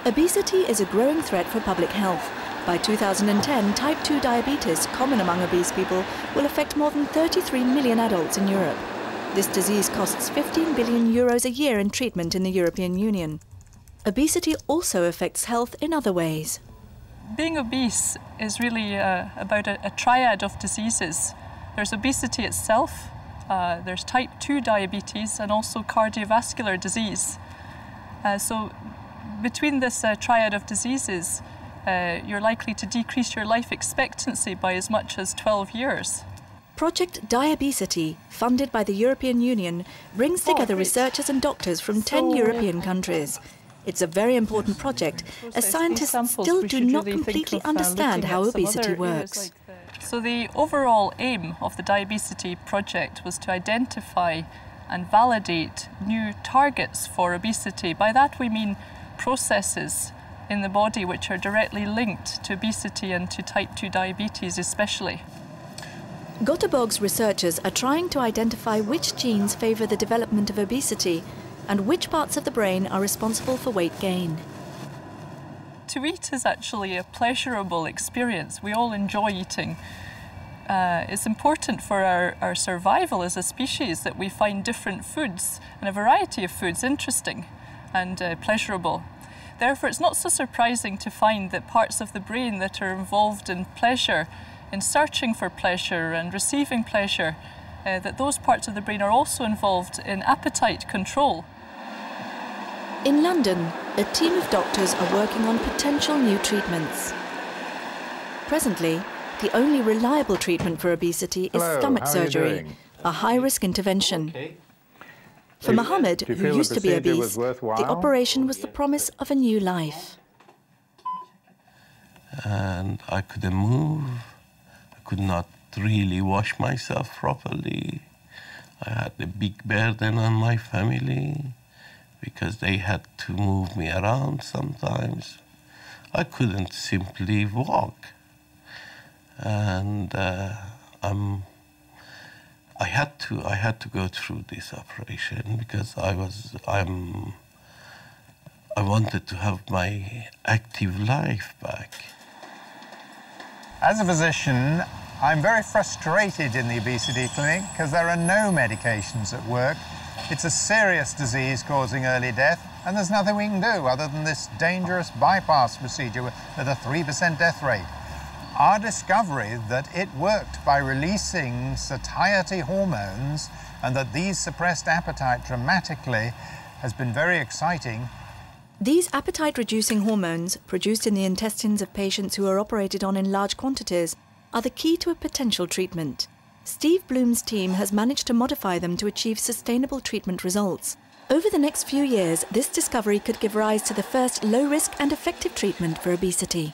Obesity is a growing threat for public health. By 2010, type 2 diabetes, common among obese people, will affect more than 33 million adults in Europe. This disease costs 15 billion euros a year in treatment in the European Union. Obesity also affects health in other ways. Being obese is really about a triad of diseases. There's obesity itself, there's type 2 diabetes, and also cardiovascular disease. So between this triad of diseases, you're likely to decrease your life expectancy by as much as 12 years. Project Diabesity, funded by the European Union, brings together researchers and doctors from 10 European countries. It's a very important project, as scientists still do not completely understand how obesity works. So the overall aim of the Diabesity project was to identify and validate new targets for obesity. By that we mean processes in the body which are directly linked to obesity and to type 2 diabetes especially. Göteborg's researchers are trying to identify which genes favour the development of obesity and which parts of the brain are responsible for weight gain. To eat is actually a pleasurable experience. We all enjoy eating. It's important for our survival as a species that we find different foods and a variety of foods interesting and pleasurable. Therefore, it's not so surprising to find that parts of the brain that are involved in pleasure, in searching for pleasure and receiving pleasure, that those parts of the brain are also involved in appetite control. In London, a team of doctors are working on potential new treatments. Presently, the only reliable treatment for obesity is stomach surgery, a high-risk intervention. For Mohammed, who used to be obese, the operation was the promise of a new life. And I couldn't move. I could not really wash myself properly. I had a big burden on my family because they had to move me around sometimes. I couldn't simply walk. And I had to go through this operation because I wanted to have my active life back. As a physician, I'm very frustrated in the obesity clinic because there are no medications that work. It's a serious disease causing early death, and there's nothing we can do other than this dangerous bypass procedure with a 3% death rate. Our discovery that it worked by releasing satiety hormones and that these suppressed appetite dramatically has been very exciting. These appetite-reducing hormones, produced in the intestines of patients who are operated on in large quantities, are the key to a potential treatment. Steve Bloom's team has managed to modify them to achieve sustainable treatment results. Over the next few years, this discovery could give rise to the first low-risk and effective treatment for obesity.